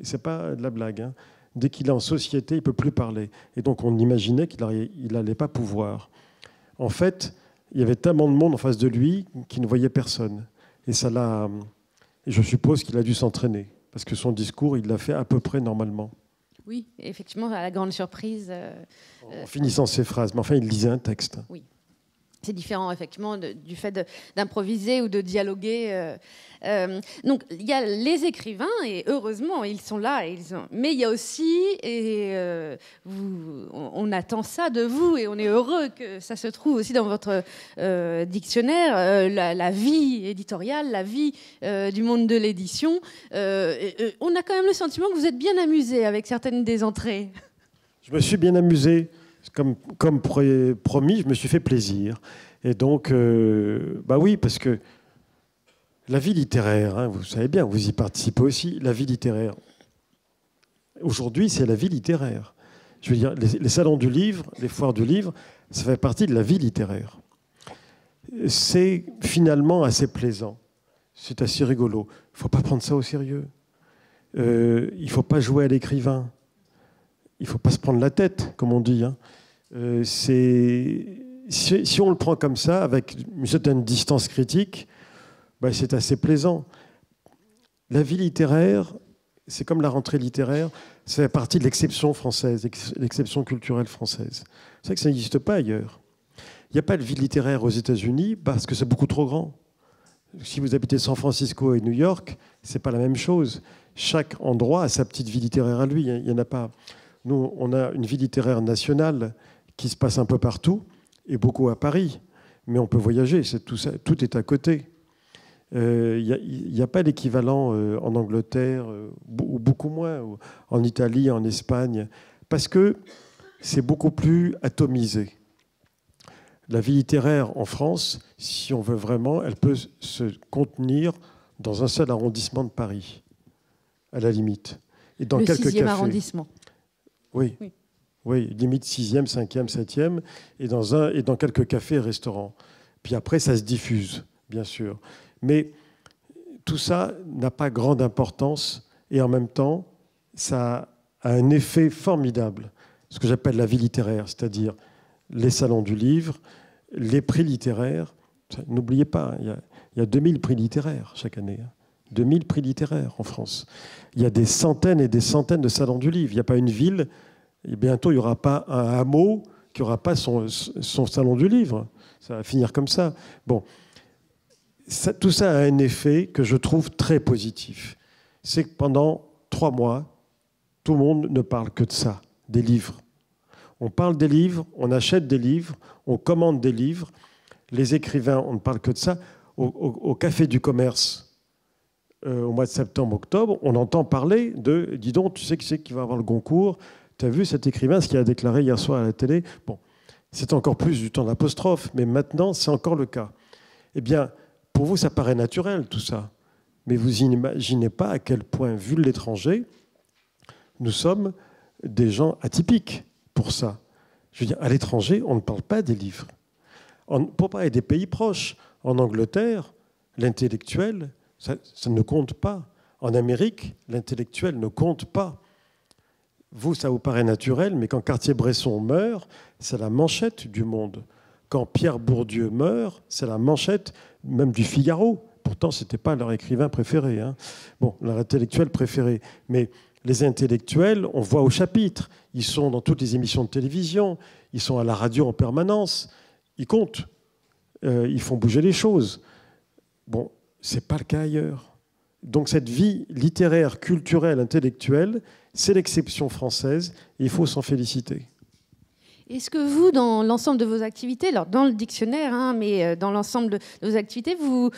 C'est pas de la blague. Hein. Dès qu'il est en société, il ne peut plus parler. Et donc on imaginait qu'il n'allait pas pouvoir. En fait, il y avait tellement de monde en face de lui qu'il ne voyait personne. Et ça l'a. Et je suppose qu'il a dû s'entraîner, parce que son discours, il l'a fait à peu près normalement. Oui, effectivement, à la grande surprise. En finissant ses phrases. Mais enfin, il lisait un texte. Oui. C'est différent, effectivement, du fait d'improviser ou de dialoguer. Donc, il y a les écrivains, et heureusement, ils sont là. Mais il y a aussi, on attend ça de vous, et on est heureux que ça se trouve aussi dans votre dictionnaire, la vie éditoriale, la vie du monde de l'édition. On a quand même le sentiment que vous êtes bien amusé avec certaines des entrées. Je me suis bien amusé. Comme promis, je me suis fait plaisir. Et donc, bah oui, parce que la vie littéraire, hein, vous savez bien, vous y participez aussi, la vie littéraire. Aujourd'hui, c'est la vie littéraire. Je veux dire, les salons du livre, les foires du livre, ça fait partie de la vie littéraire. C'est finalement assez plaisant. C'est assez rigolo. Il ne faut pas prendre ça au sérieux. Il ne faut pas jouer à l'écrivain. Il ne faut pas se prendre la tête, comme on dit. Hein. Si on le prend comme ça, avec une certaine distance critique, ben c'est assez plaisant. La vie littéraire, c'est comme la rentrée littéraire, ça fait partie de l'exception française, l'exception culturelle française. C'est vrai que ça n'existe pas ailleurs. Il n'y a pas de vie littéraire aux États-Unis parce que c'est beaucoup trop grand. Si vous habitez San Francisco et New York, ce n'est pas la même chose. Chaque endroit a sa petite vie littéraire à lui. Il n'y en a pas. Nous, on a une vie littéraire nationale qui se passe un peu partout, et beaucoup à Paris. Mais on peut voyager, tout est à côté. Il n'y a pas d'équivalent en Angleterre, ou beaucoup moins, en Italie, en Espagne, parce que c'est beaucoup plus atomisé. La vie littéraire en France, si on veut vraiment, elle peut se contenir dans un seul arrondissement de Paris, à la limite. Et dans quelques 6e cafés. arrondissement. Oui. Oui, limite 6e, 5e, 7e, et dans quelques cafés et restaurants. Puis après, ça se diffuse, bien sûr. Mais tout ça n'a pas grande importance, et en même temps, ça a un effet formidable, ce que j'appelle la vie littéraire, c'est-à-dire les salons du livre, les prix littéraires. N'oubliez pas, il y a 2000 prix littéraires chaque année. 2000 prix littéraires en France. Il y a des centaines et des centaines de salons du livre. Il n'y a pas une ville... Et bientôt, il n'y aura pas un hameau qui n'aura pas son salon du livre. Ça va finir comme ça. Bon, tout ça a un effet que je trouve très positif. C'est que pendant 3 mois, tout le monde ne parle que de ça, des livres. On parle des livres, on achète des livres, on commande des livres. Les écrivains, on ne parle que de ça. Au Café du Commerce, au mois de septembre, octobre, on entend parler de « Dis donc, tu sais qui c'est qui va avoir le Goncourt ? Tu as vu cet écrivain, ce qu'il a déclaré hier soir à la télé ?» Bon, c'est encore plus du temps d'apostrophe, mais maintenant, c'est encore le cas. Eh bien, pour vous, ça paraît naturel, tout ça. Mais vous n'imaginez pas à quel point, vu de l'étranger, nous sommes des gens atypiques pour ça. Je veux dire, à l'étranger, on ne parle pas des livres. Pour parler des pays proches, en Angleterre, l'intellectuel, ça ne compte pas. En Amérique, l'intellectuel ne compte pas. Vous, ça vous paraît naturel, mais quand Cartier-Bresson meurt, c'est la manchette du Monde. Quand Pierre Bourdieu meurt, c'est la manchette même du Figaro. Pourtant, ce n'était pas leur écrivain préféré. Hein. Bon, leur intellectuel préféré. Mais les intellectuels, on voit au chapitre. Ils sont dans toutes les émissions de télévision. Ils sont à la radio en permanence. Ils comptent. Ils font bouger les choses. Bon, ce n'est pas le cas ailleurs. Donc cette vie littéraire, culturelle, intellectuelle, c'est l'exception française et il faut s'en féliciter. Est-ce que vous, dans l'ensemble de vos activités, alors dans le dictionnaire, hein, mais dans l'ensemble de vos activités, vous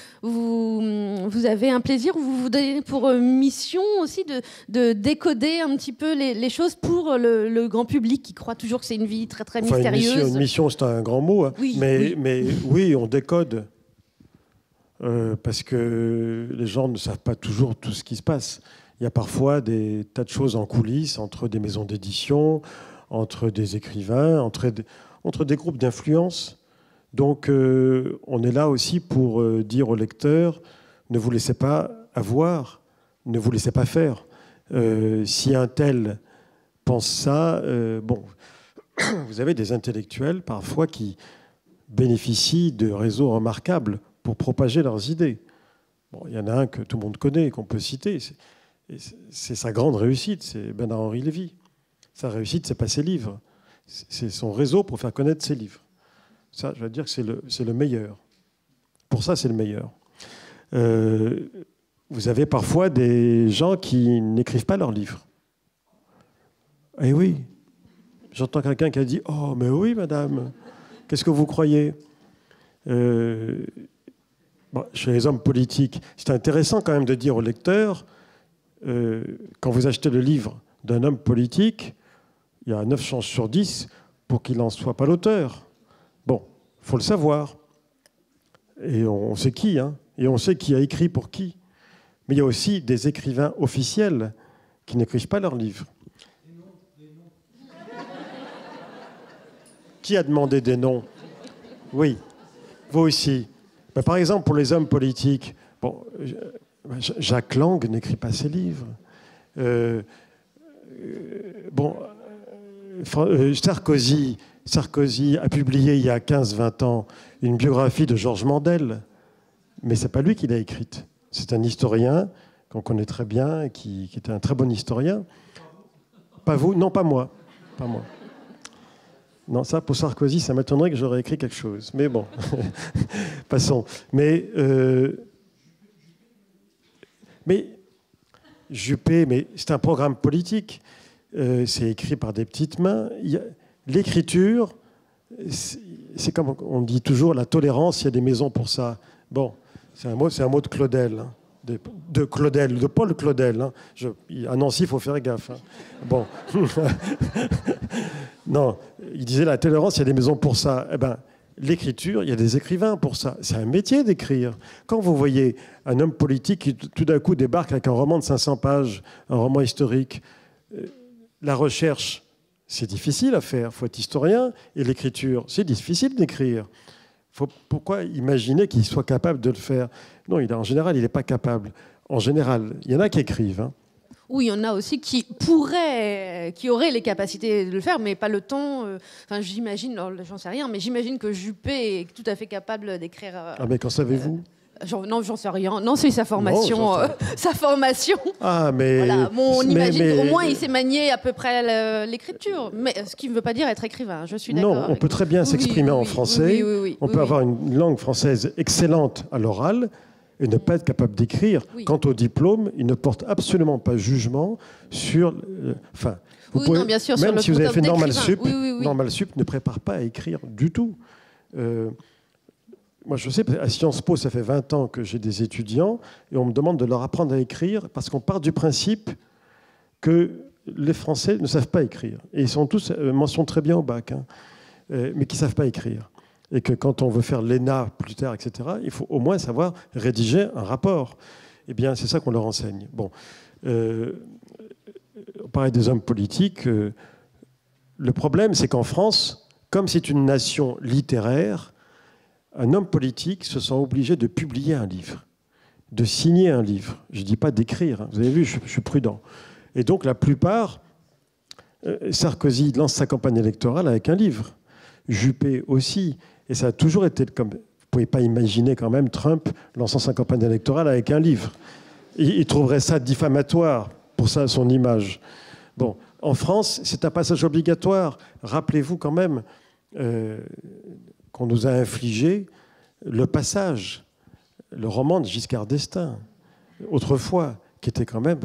avez un plaisir, ou vous vous donnez pour mission aussi de décoder un petit peu les choses pour le grand public qui croit toujours que c'est une vie très, très mystérieuse? Une mission, c'est un grand mot, hein. Oui, mais oui, on décode. Parce que les gens ne savent pas toujours tout ce qui se passe. Il y a parfois des tas de choses en coulisses entre des maisons d'édition, entre des écrivains, entre des groupes d'influence. Donc on est là aussi pour dire aux lecteurs, ne vous laissez pas avoir, ne vous laissez pas faire. Si un tel pense ça, bon, vous avez des intellectuels parfois qui bénéficient de réseaux remarquables pour propager leurs idées. Bon, il y en a un que tout le monde connaît, qu'on peut citer. C'est sa grande réussite, c'est Bernard-Henri Lévy. Sa réussite, c'est pas ses livres. C'est son réseau pour faire connaître ses livres. Ça, je veux dire que c'est le meilleur. Pour ça, c'est le meilleur. Vous avez parfois des gens qui n'écrivent pas leurs livres. Eh oui. J'entends quelqu'un qui a dit « Oh, mais oui, madame, qu'est-ce que vous croyez ?» Chez les hommes politiques, c'est intéressant quand même de dire au lecteur, quand vous achetez le livre d'un homme politique, il y a 9 chances sur 10 pour qu'il n'en soit pas l'auteur. Bon, il faut le savoir. Et on sait qui, hein, et on sait qui a écrit pour qui. Mais il y a aussi des écrivains officiels qui n'écrivent pas leurs livres. Qui a demandé des noms? Oui, vous aussi. Ben, par exemple, pour les hommes politiques, bon, Jacques Lang n'écrit pas ses livres. Sarkozy a publié il y a 15-20 ans une biographie de Georges Mandel, mais ce n'est pas lui qui l'a écrite. C'est un historien qu'on connaît très bien, qui était un très bon historien. Pas vous? Non, pas moi. Pas moi. Non, ça, pour Sarkozy, ça m'étonnerait que j'aurais écrit quelque chose. Mais bon, passons. Mais Juppé, mais c'est un programme politique. C'est écrit par des petites mains. L'écriture, c'est comme on dit toujours, la tolérance, il y a des maisons pour ça. Bon, c'est un mot de Claudel, hein, de Claudel, de Paul Claudel. Hein. À Nancy, il faut faire gaffe. Hein. Bon. Non, il disait la tolérance, il y a des maisons pour ça. Eh ben, l'écriture, il y a des écrivains pour ça. C'est un métier d'écrire. Quand vous voyez un homme politique qui tout d'un coup débarque avec un roman de 500 pages, un roman historique, la recherche, c'est difficile à faire. Il faut être historien. Et l'écriture, c'est difficile d'écrire. Pourquoi imaginer qu'il soit capable de le faire? Non, en général, il n'est pas capable. En général, il y en a qui écrivent. Hein. Oui, il y en a aussi qui auraient les capacités de le faire, mais pas le temps. Enfin, j'imagine, j'en sais rien, mais j'imagine que Juppé est tout à fait capable d'écrire. Ah, mais qu'en savez-vous? Non, j'en sais rien. Non, c'est sa formation. Sa formation. Ah, mais... Voilà. Bon, on imagine qu'au moins, il sait manier à peu près l'écriture. Mais ce qui ne veut pas dire être écrivain, je suis d'accord. Non, on peut très bien s'exprimer en français. On peut avoir une langue française excellente à l'oral et ne pas être capable d'écrire. Oui. Quant au diplôme, il ne porte absolument pas jugement sur... non, bien sûr, même sur si vous avez fait Normal Sup, oui. Normal Sup ne prépare pas à écrire du tout. Moi, je sais, à Sciences Po, ça fait 20 ans que j'ai des étudiants et on me demande de leur apprendre à écrire parce qu'on part du principe que les Français ne savent pas écrire. Et ils sont tous mention très bien au bac, hein, mais qui ne savent pas écrire. Et que quand on veut faire l'ENA plus tard, etc., il faut au moins savoir rédiger un rapport. Eh bien, c'est ça qu'on leur enseigne. Bon, on parlait des hommes politiques. Le problème, c'est qu'en France, comme c'est une nation littéraire, un homme politique se sent obligé de publier un livre, de signer un livre. Je ne dis pas d'écrire. Hein. Vous avez vu, je suis prudent. Et donc, la plupart, Sarkozy lance sa campagne électorale avec un livre. Juppé aussi. Et ça a toujours été comme... Vous ne pouvez pas imaginer quand même Trump lançant sa campagne électorale avec un livre. Il trouverait ça diffamatoire pour ça, son image. Bon, en France, c'est un passage obligatoire. Rappelez-vous quand même qu'on nous a infligé le passage, le roman de Giscard d'Estaing, autrefois, qui était quand même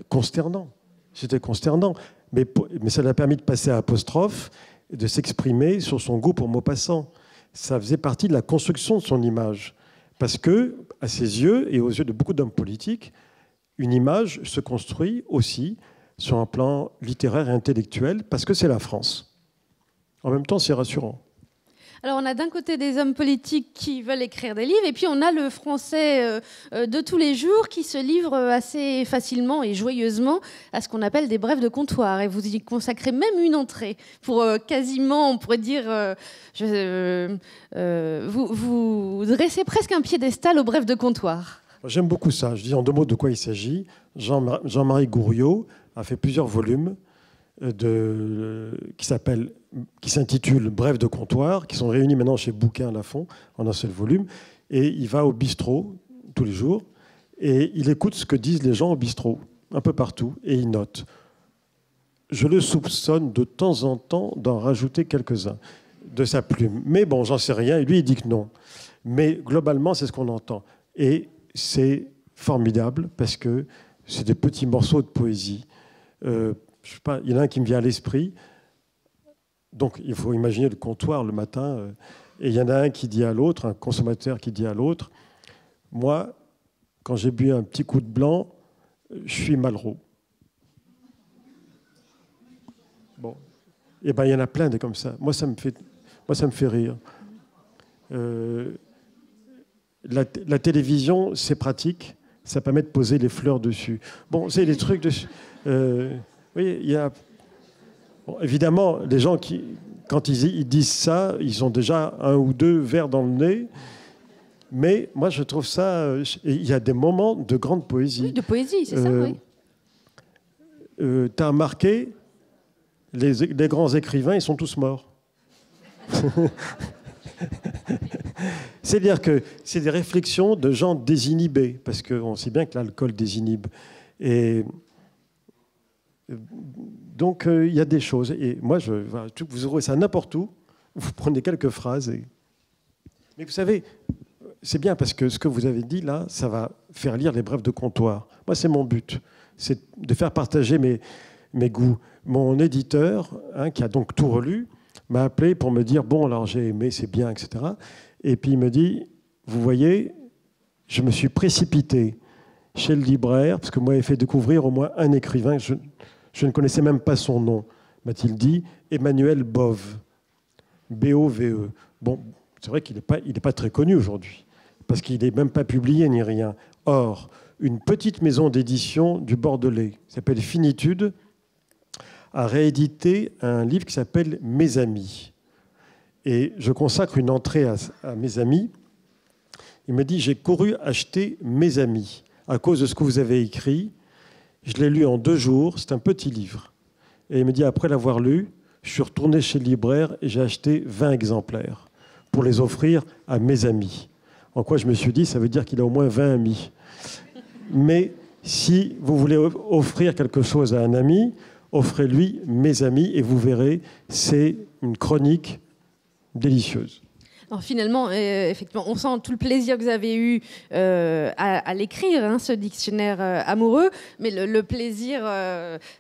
consternant. C'était consternant. Mais ça l'a permis de passer à apostrophe de s'exprimer sur son goût pour Maupassant. Ça faisait partie de la construction de son image. Parce que, à ses yeux et aux yeux de beaucoup d'hommes politiques, une image se construit aussi sur un plan littéraire et intellectuel, parce que c'est la France. En même temps, c'est rassurant. Alors on a d'un côté des hommes politiques qui veulent écrire des livres, et puis on a le français de tous les jours qui se livre assez facilement et joyeusement à ce qu'on appelle des brèves de comptoir. Et vous y consacrez même une entrée pour quasiment, on pourrait dire, vous dressez presque un piédestal aux brèves de comptoir. J'aime beaucoup ça. Je dis en deux mots de quoi il s'agit. Jean-Marie Gouriot a fait plusieurs volumes qui s'intitulent Brèves de comptoir, qui sont réunis maintenant chez Bouquin Lafon en un seul volume. Et il va au bistrot tous les jours et il écoute ce que disent les gens au bistrot, un peu partout, et il note. Je le soupçonne de temps en temps d'en rajouter quelques-uns de sa plume. Mais bon, j'en sais rien, et lui, il dit que non. Mais globalement, c'est ce qu'on entend. Et c'est formidable parce que c'est des petits morceaux de poésie. Je sais pas, il y en a un qui me vient à l'esprit. Donc, il faut imaginer le comptoir le matin. Et il y en a un qui dit à l'autre, un consommateur qui dit à l'autre, moi, quand j'ai bu un petit coup de blanc, je suis Malraux. Bon. Et ben, il y en a plein des comme ça. Moi, ça me fait rire. La télévision, c'est pratique. Ça permet de poser les fleurs dessus. Bon, c'est les trucs dessus. Oui, il y a... Bon, évidemment, les gens qui, quand ils disent ça, ils ont déjà un ou deux verres dans le nez. Mais moi, je trouve ça... Il y a des moments de grande poésie. Oui, de poésie, c'est ça, oui. Tu as remarqué, les grands écrivains, ils sont tous morts. C'est-à-dire que c'est des réflexions de gens désinhibés, parce qu'on sait bien que l'alcool désinhibe. Et donc, il y a des choses. Et moi, vous aurez ça n'importe où. Vous prenez quelques phrases. Mais vous savez, c'est bien parce que ce que vous avez dit là, ça va faire lire les brèves de comptoir. Moi, c'est mon but. C'est de faire partager mes goûts. Mon éditeur, qui a donc tout relu, m'a appelé pour me dire « Bon, alors j'ai aimé, c'est bien, etc. » Et puis il me dit « Vous voyez, je me suis précipité chez le libraire, parce que moi, il fait découvrir au moins un écrivain, je ne connaissais même pas son nom, m'a-t-il dit, Emmanuel Bove, B-O-V-E. Bon, c'est vrai qu'il n'est pas très connu aujourd'hui, parce qu'il n'est même pas publié ni rien. Or, une petite maison d'édition du Bordelais, qui s'appelle Finitude, a réédité un livre qui s'appelle « Mes amis ». Et je consacre une entrée à Mes amis. Il me dit « J'ai couru acheter Mes amis à cause de ce que vous avez écrit. Je l'ai lu en 2 jours, c'est un petit livre. » Et il me dit « Après l'avoir lu, je suis retourné chez le libraire et j'ai acheté 20 exemplaires pour les offrir à mes amis. » En quoi je me suis dit « Ça veut dire qu'il a au moins 20 amis. » Mais si vous voulez offrir quelque chose à un ami, offrez-lui Mes amis et vous verrez, c'est une chronique délicieuse. Alors finalement, effectivement, on sent tout le plaisir que vous avez eu à l'écrire, ce dictionnaire amoureux, mais le plaisir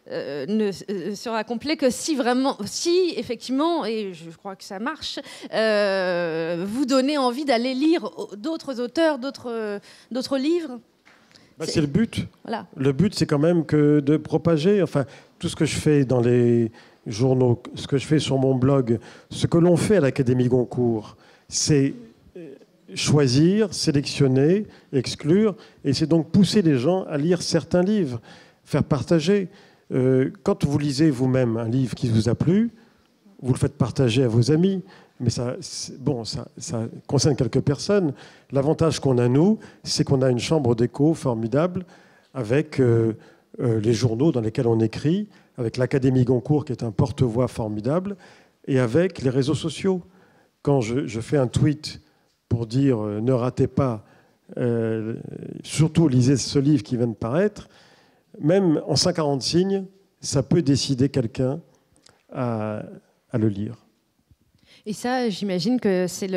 ne sera complet que si effectivement, et je crois que ça marche, vous donnez envie d'aller lire d'autres auteurs, d'autres livres. C'est le but. Voilà. Le but, c'est quand même que de propager, enfin, tout ce que je fais dans les journaux, ce que je fais sur mon blog, ce que l'on fait à l'Académie Goncourt, c'est choisir, sélectionner, exclure, et c'est donc pousser les gens à lire certains livres, faire partager. Quand vous lisez vous-même un livre qui vous a plu, vous le faites partager à vos amis. Mais ça concerne quelques personnes. L'avantage qu'on a, nous, c'est qu'on a une chambre d'écho formidable avec les journaux dans lesquels on écrit, avec l'Académie Goncourt, qui est un porte-voix formidable, et avec les réseaux sociaux. Quand je fais un tweet pour dire « Ne ratez pas, surtout lisez ce livre qui vient de paraître », même en 140 signes, ça peut décider quelqu'un à le lire. Et ça, j'imagine que c'est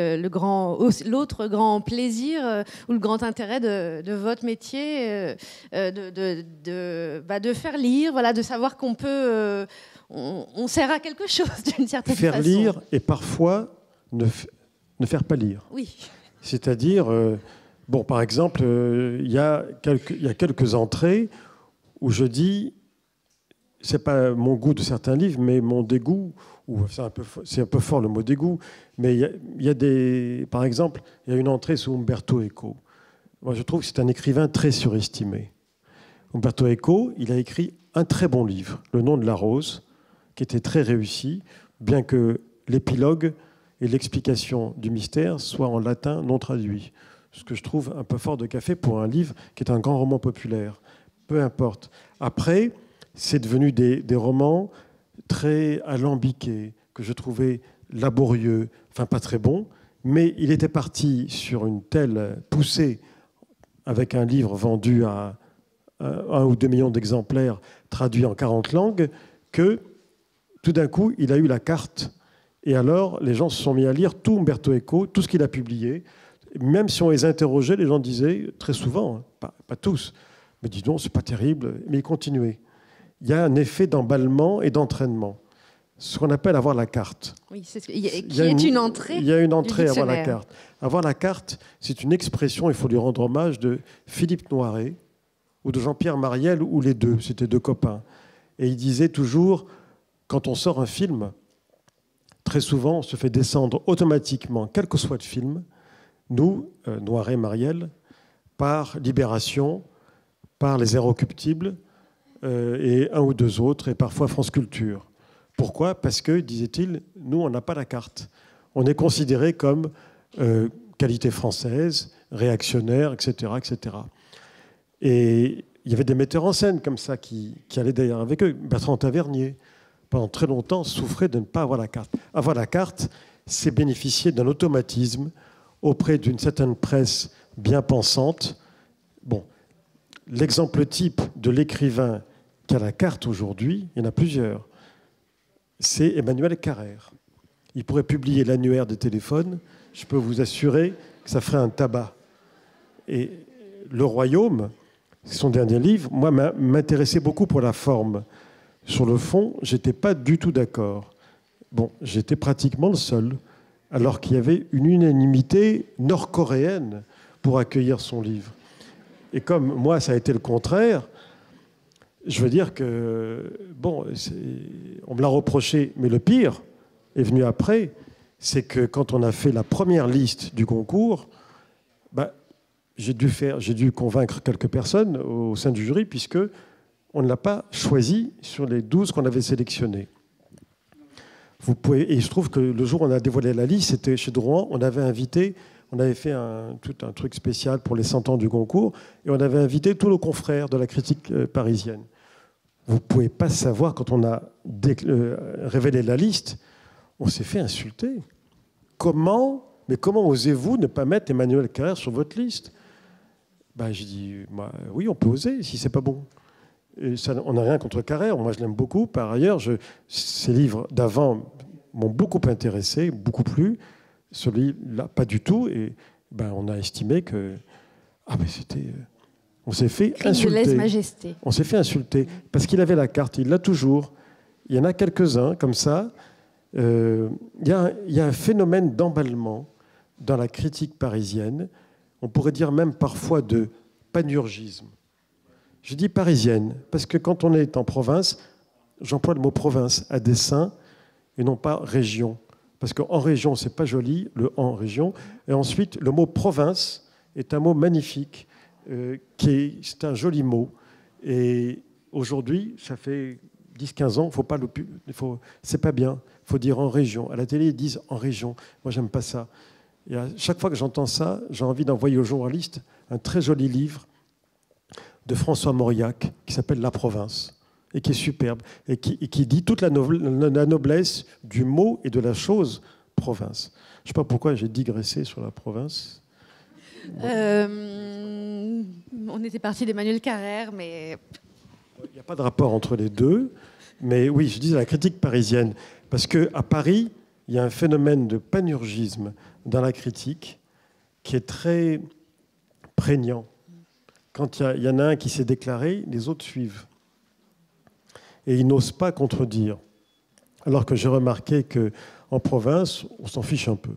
l'autre grand plaisir ou le grand intérêt de votre métier, de faire lire, voilà, de savoir qu'on peut on sert à quelque chose d'une certaine Faire façon. lire et parfois ne faire pas lire. Oui. C'est-à-dire, bon, par exemple, il y a quelques entrées où je dis, c'est pas mon goût de certains livres, mais mon dégoût, ou c'est un peu fort le mot dégoût, mais il y a des, par exemple, il y a une entrée sur Umberto Eco. Moi, je trouve que c'est un écrivain très surestimé. Umberto Eco, il a écrit un très bon livre, Le nom de la rose, qui était très réussi, bien que l'épilogue et l'explication du mystère soient en latin non traduit. Ce que je trouve un peu fort de café pour un livre qui est un grand roman populaire. Peu importe. Après, c'est devenu des romans très alambiqués, que je trouvais laborieux, enfin pas très bons, mais il était parti sur une telle poussée avec un livre vendu à 1 ou 2 millions d'exemplaires, traduit en 40 langues, que tout d'un coup, il a eu la carte. Et alors, les gens se sont mis à lire tout Umberto Eco, tout ce qu'il a publié. Même si on les interrogeait, les gens disaient, très souvent, hein, pas tous, mais dis donc, c'est pas terrible, mais ils continuaient. Il y a un effet d'emballement et d'entraînement, ce qu'on appelle avoir la carte. Oui, une entrée. Il y a une entrée à avoir la carte. Avoir la carte, c'est une expression, il faut lui rendre hommage, de Philippe Noiret ou de Jean-Pierre Mariel, ou les deux, c'était 2 copains. Et il disait toujours, quand on sort un film, très souvent, on se fait descendre automatiquement, quel que soit le film, nous, Noiret, Mariel, par Libération, par Les Inrecuptibles, et 1 ou 2 autres, et parfois France Culture. Pourquoi ? Parce que, disait-il, nous, on n'a pas la carte. On est considéré comme qualité française, réactionnaire, etc., etc. Et il y avait des metteurs en scène comme ça qui allaient d'ailleurs avec eux. Bertrand Tavernier, pendant très longtemps, souffrait de ne pas avoir la carte. Avoir la carte, c'est bénéficier d'un automatisme auprès d'une certaine presse bien pensante. Bon, l'exemple type de l'écrivain qui a la carte aujourd'hui, il y en a plusieurs, c'est Emmanuel Carrère. Il pourrait publier l'annuaire des téléphones. Je peux vous assurer que ça ferait un tabac. Et Le Royaume, son dernier livre, moi, m'intéressait beaucoup pour la forme. Sur le fond, je n'étais pas du tout d'accord. Bon, j'étais pratiquement le seul, alors qu'il y avait une unanimité nord-coréenne pour accueillir son livre. Et comme moi, ça a été le contraire, je veux dire que, bon, on me l'a reproché, mais le pire est venu après, c'est que quand on a fait la première liste du concours, j'ai dû convaincre quelques personnes au sein du jury, puisque on ne l'a pas choisi sur les 12 qu'on avait sélectionnés. Et je trouve que le jour où on a dévoilé la liste, c'était chez Drouin, on avait fait tout un truc spécial pour les 100 ans du concours, et on avait invité tous nos confrères de la critique parisienne. Vous ne pouvez pas savoir, quand on a révélé la liste, on s'est fait insulter. Comment osez-vous ne pas mettre Emmanuel Carrère sur votre liste ? J'ai dit, oui, on peut oser, si c'est pas bon. Et ça, on n'a rien contre Carrère, moi je l'aime beaucoup. Par ailleurs, ces livres d'avant m'ont beaucoup intéressé, beaucoup plu. Celui-là, pas du tout. Et on a estimé que c'était... On s'est fait insulter. Lèse-majesté. On s'est fait insulter parce qu'il avait la carte, il l'a toujours. Il y en a quelques-uns comme ça. Il y a un phénomène d'emballement dans la critique parisienne. On pourrait dire même parfois de panurgisme. Je dis parisienne parce que quand on est en province, j'emploie le mot province à dessein et non pas région. Parce qu'en région, c'est pas joli, le en région. Et ensuite, le mot province est un mot magnifique. C'est un joli mot. Et aujourd'hui, ça fait 10-15 ans, c'est pas bien. Il faut dire en région. À la télé, ils disent en région. Moi, j'aime pas ça. Et à chaque fois que j'entends ça, j'ai envie d'envoyer aux journalistes un très joli livre de François Mauriac qui s'appelle La Province et qui est superbe et qui dit toute la noblesse du mot et de la chose province. Je ne sais pas pourquoi j'ai digressé sur la province. On était parti d'Emmanuel Carrère, mais... Il n'y a pas de rapport entre les deux. Mais oui, je disais la critique parisienne. Parce qu'à Paris, il y a un phénomène de panurgisme dans la critique qui est très prégnant. Quand il y en a un qui s'est déclaré, les autres suivent. Et ils n'osent pas contredire. Alors que j'ai remarqué qu'en province, on s'en fiche un peu.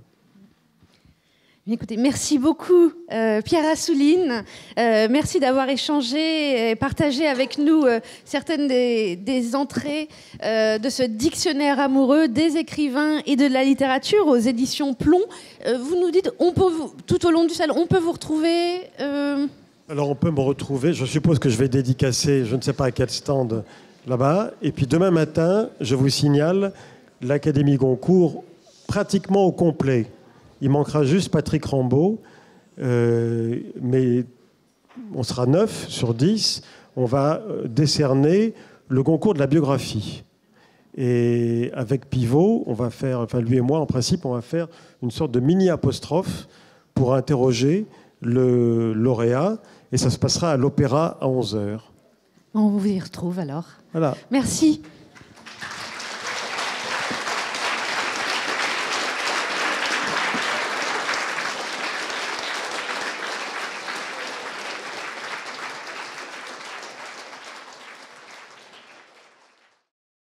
Écoutez, merci beaucoup Pierre Assouline. Merci d'avoir échangé et partagé avec nous certaines des entrées de ce dictionnaire amoureux des écrivains et de la littérature aux éditions Plomb. Vous nous dites, tout au long du salon, on peut vous retrouver Alors on peut me retrouver, je suppose que je vais dédicacer, je ne sais pas à quel stand là-bas. Et puis demain matin, je vous signale, l'Académie Goncourt pratiquement au complet. Il manquera juste Patrick Rambaud, mais on sera 9 sur 10. On va décerner le concours de la biographie. Et avec Pivot, on va faire, enfin lui et moi, en principe, on va faire une sorte de mini-apostrophe pour interroger le lauréat. Et ça se passera à l'Opéra à 11h. On vous y retrouve alors. Voilà. Merci.